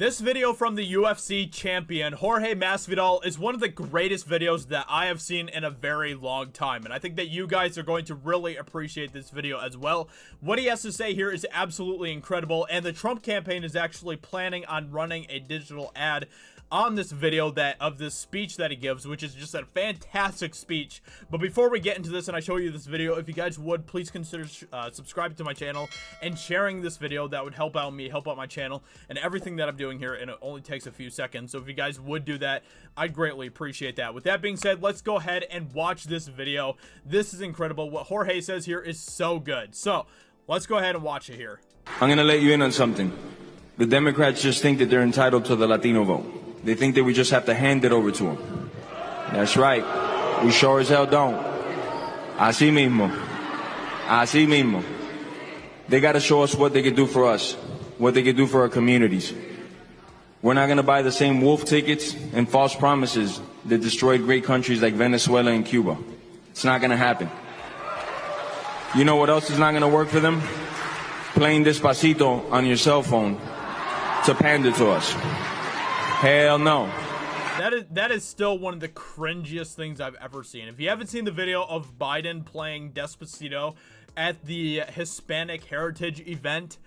This video from the UFC champion, Jorge Masvidal, is one of the greatest videos that I have seen in a very long time. And I think that you guys are going to really appreciate this video as well. What he has to say here is absolutely incredible. And the Trump campaign is actually planning on running a digital ad on this video of this speech that he gives, which is just a fantastic speech. But before we get into this and I show you this video, if you guys would, please consider subscribing to my channel and sharing this video. That would help out me, help out my channel, and everything that I'm doing here, and it only takes a few seconds. So if you guys would do that, I'd greatly appreciate that. With that being said, let's go ahead and watch this video. This is incredible. What Jorge says here is so good. So let's go ahead and watch it here. I'm gonna let you in on something. The Democrats just think that they're entitled to the Latino vote. They think that we just have to hand it over to them. That's right. We sure as hell don't. Así mismo. Así mismo. They gotta show us what they can do for us, what they can do for our communities. We're not gonna buy the same wolf tickets and false promises that destroyed great countries like Venezuela and Cuba. It's not gonna happen. You know what else is not gonna work for them? Playing Despacito on your cell phone to pander to us. Hell no. That is still one of the cringiest things I've ever seen. If you haven't seen the video of Biden playing Despacito at the Hispanic Heritage event,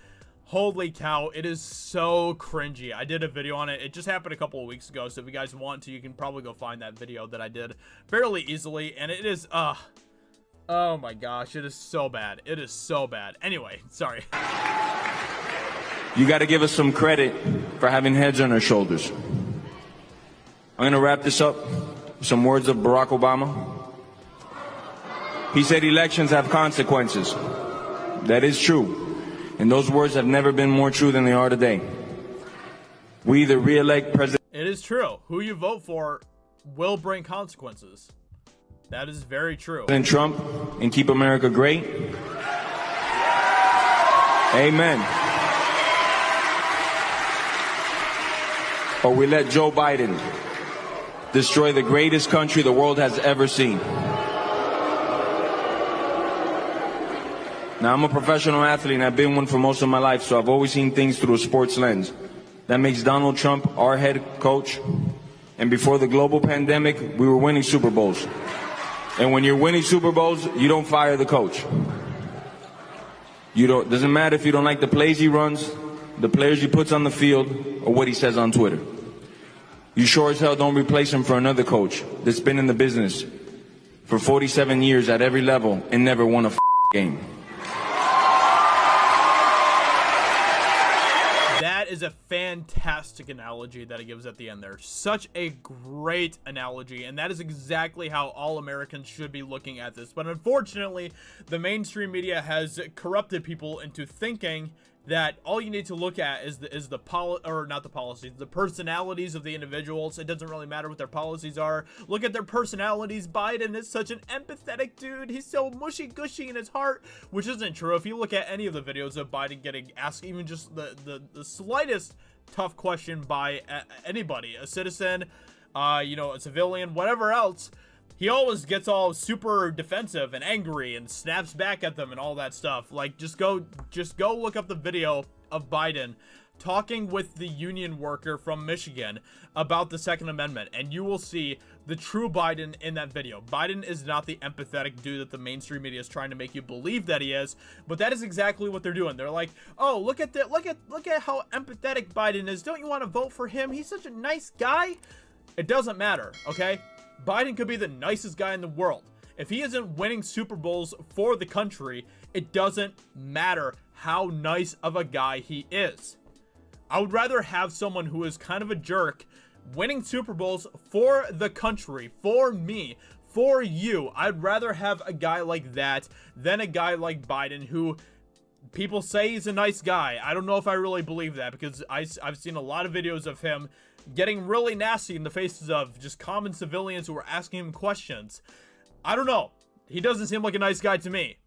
holy cow, it is so cringy. I did a video on it. It just happened a couple of weeks ago, so if you guys want to, you can probably go find that video that I did fairly easily, and it is, oh my gosh, it is so bad. It is so bad. Anyway, sorry. You got to give us some credit for having heads on our shoulders. I'm going to wrap this up with some words of Barack Obama. He said elections have consequences. That is true. And those words have never been more true than they are today. We either re-elect President... It is true. Who you vote for will bring consequences. That is very true. President Trump and keep America great. Amen. Or we let Joe Biden destroy the greatest country the world has ever seen. Now, I'm a professional athlete, and I've been one for most of my life, so I've always seen things through a sports lens. That makes Donald Trump our head coach. And before the global pandemic, we were winning Super Bowls. And when you're winning Super Bowls, you don't fire the coach. Doesn't matter if you don't like the plays he runs, the players he puts on the field, or what he says on Twitter. You sure as hell don't replace him for another coach that's been in the business for 47 years at every level and never won a game. That is a fantastic analogy that he gives at the end there. Such a great analogy, and that is exactly how all Americans should be looking at this. But unfortunately, the mainstream media has corrupted people into thinking that all you need to look at is the personalities of the individuals. It doesn't really matter what their policies are. Look at their personalities. Biden is such an empathetic dude. He's so mushy-gushy in his heart, which isn't true. If you look at any of the videos of Biden getting asked even just the slightest tough question by anybody, a citizen, you know, a civilian, whatever else, he always gets all super defensive and angry and snaps back at them and all that stuff. Like, just go look up the video of Biden talking with the union worker from Michigan about the Second Amendment, and you will see the true Biden in that video. Biden is not the empathetic dude that the mainstream media is trying to make you believe that he is, but that is exactly what they're doing. They're like, "Oh, look at how empathetic Biden is. Don't you want to vote for him? He's such a nice guy." It doesn't matter, okay? Biden could be the nicest guy in the world. If he isn't winning Super Bowls for the country, it doesn't matter how nice of a guy he is. I would rather have someone who is kind of a jerk winning Super Bowls for the country, for me, for you. I'd rather have a guy like that than a guy like Biden who people say he's a nice guy. I don't know if I really believe that, because I've seen a lot of videos of him getting really nasty in the faces of just common civilians who are asking him questions. I don't know. He doesn't seem like a nice guy to me.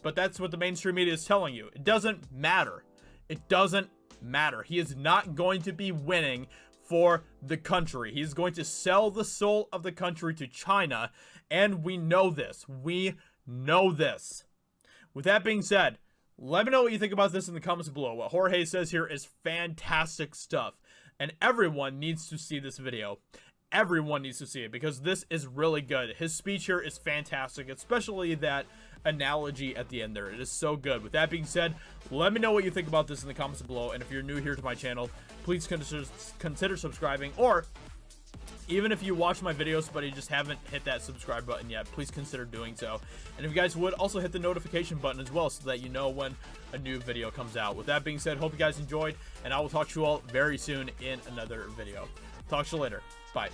But that's what the mainstream media is telling you. It doesn't matter. It doesn't matter. He is not going to be winning for the country. He's going to sell the soul of the country to China. And we know this. We know this. With that being said, let me know what you think about this in the comments below. What Jorge says here is fantastic stuff. and everyone needs to see this video. Everyone needs to see it because this is really good. His speech here is fantastic, especially that analogy at the end there. It is so good. With that being said, let me know what you think about this in the comments below, and if you're new here to my channel, please consider subscribing, or even if you watch my videos but you just haven't hit that subscribe button yet, please consider doing so. And if you guys would, also hit the notification button as well so that you know when a new video comes out. With that being said, hope you guys enjoyed, and I will talk to you all very soon in another video. Talk to you later. Bye.